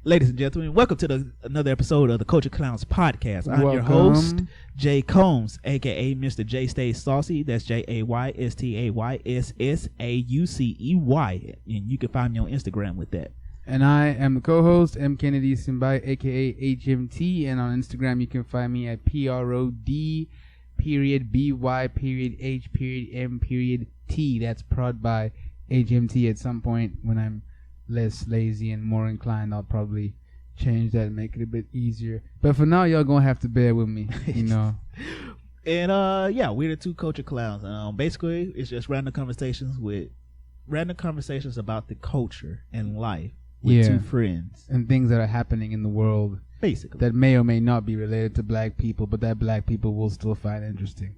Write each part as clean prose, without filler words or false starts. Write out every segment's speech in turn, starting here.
Ladies and gentlemen, welcome to another episode of the Culture Clowns podcast. I'm your host, Jay Combs, a.k.a. Mr. J Stays Saucy. That's JayStaysaucey. And you can find me on Instagram with that. And I am the co-host, M. Kennedy Simbai, a.k.a. HMT. And on Instagram, you can find me at PROD.BY.H.M.T. That's prod by HMT. At some point when I'm less lazy and more inclined, I'll probably change that and make it a bit easier. But for now, y'all gonna have to bear with me, you know. And we're the two culture clowns. Basically, it's just random conversations about the culture and life with two friends and things that are happening in the world, basically, that may or may not be related to black people, but that black people will still find interesting.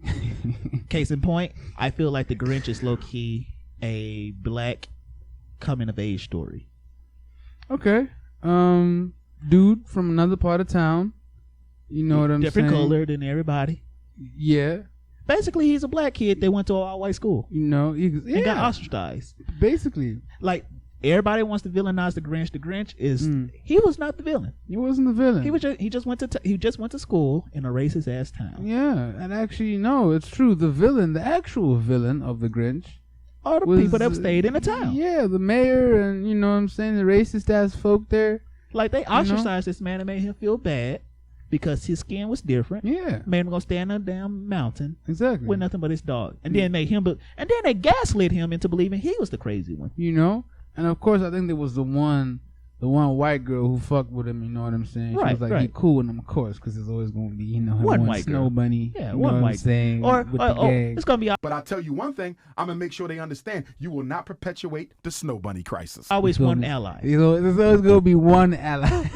Case in point, I feel like the Grinch is low key a black coming of age story. Okay. Dude from another part of town. You know what I'm saying? Different color than everybody. Yeah. Basically, he's a black kid that went to an all-white school. You know, and got ostracized. Basically. Like, everybody wants to villainize the Grinch. The Grinch he was not the villain. He wasn't the villain. He just went to school in a racist ass town. Yeah, and actually, no, it's true. The actual villain of the Grinch, all the people that stayed in the town. Yeah, the mayor and, you know what I'm saying, the racist ass folk there. Like, they ostracized this man and made him feel bad because his skin was different. Yeah. Made him go stand on a damn mountain. Exactly. With nothing but his dog. And then made him, and then they gaslit him into believing he was the crazy one. You know? And of course, I think there was the one white girl who fucked with him, you know what I'm saying? She was like, he cool with him, of course, because there's always going to be, you know, one white snow girl. Bunny. Yeah, you one know white saying, or it's going to be. But I'll tell you one thing, I'm going to make sure they understand, you will not perpetuate the snow bunny crisis. Always one ally. There's always going to be one ally.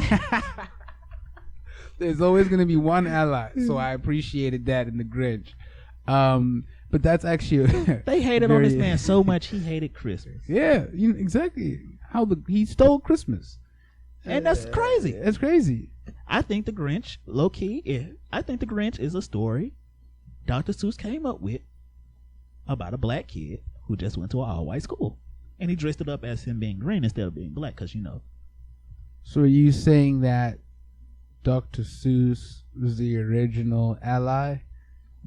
There's always going to be one ally. So I appreciated that in the Grinch. But that's actually they hated on this man so much he hated Christmas. Yeah, exactly. He stole Christmas, and that's crazy. That's crazy. I think the Grinch, low key, I think the Grinch is a story Dr. Seuss came up with about a black kid who just went to an all-white school, and he dressed it up as him being green instead of being black, because you know. So are you saying that Dr. Seuss was the original ally?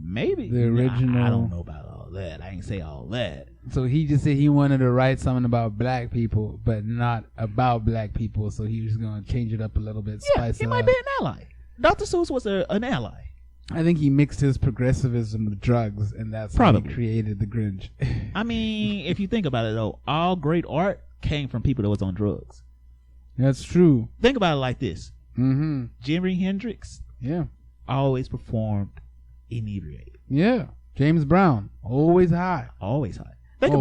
Maybe. The original. I don't know about all that. I ain't say all that. So he just said he wanted to write something about black people, but not about black people. So he was going to change it up a little bit. Yeah, he might be an ally. Dr. Seuss was an ally. I think he mixed his progressivism with drugs, and that's how he created the Grinch. I mean, if you think about it, though, all great art came from people that was on drugs. That's true. Think about it like this. Mm-hmm. Jimi Hendrix always performed inebriated. Yeah. James Brown, always high. Always high. Think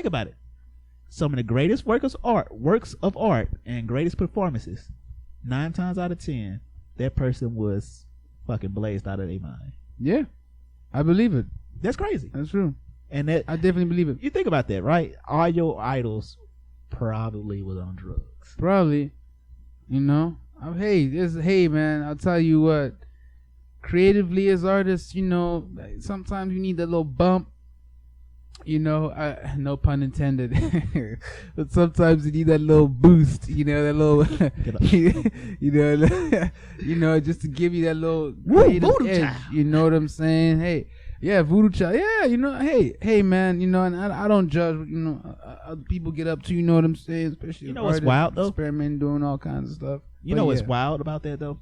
about it. Some of the greatest works of art and greatest performances, 9 times out of 10, that person was fucking blazed out of their mind. Yeah. I believe it. That's crazy. That's true. And that I definitely believe it. You think about that, right? All your idols probably was on drugs. Probably. You know? Hey man, I'll tell you what. Creatively as artists, you know, sometimes you need that little bump. You know, no pun intended. But sometimes you need that little boost. You know, that little, you know, just to give you that little creative edge. You know what I'm saying? Hey, yeah, voodoo child. Yeah, you know, hey, man. You know, and I don't judge. You know, other people get up to. You know what I'm saying? Especially what's wild though? Experimenting, doing all kinds of stuff. You know what's wild about that though?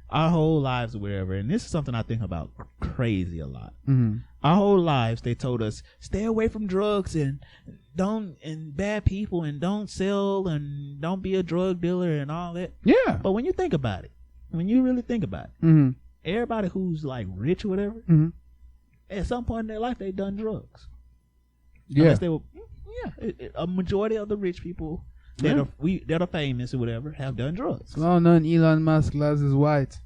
Our whole lives or whatever, and this is something I think about crazy a lot. Mm-hmm. Our whole lives, they told us, stay away from drugs and bad people and don't sell and don't be a drug dealer and all that. Yeah. But when you think about it, when you really think about it, everybody who's like rich or whatever, at some point in their life, they've done drugs. Yeah. Unless they were, a majority of the rich people that are famous or whatever have done drugs. Well known Elon Musk loves his white.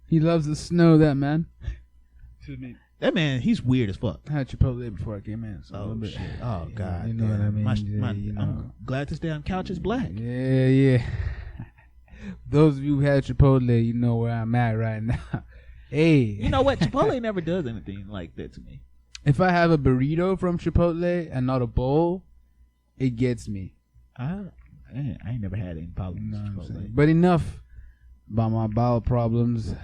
He loves the snow, that man. Excuse me. That man, he's weird as fuck. I had Chipotle before I came in. So shit. Oh, God. You know what I mean? You know. I'm glad this damn couch is black. Yeah. Those of you who had Chipotle, you know where I'm at right now. Hey. You know what? Chipotle never does anything like that to me. If I have a burrito from Chipotle and not a bowl, it gets me. I I ain't never had any problems You know with what I'm saying? Chipotle. But enough about my bowel problems.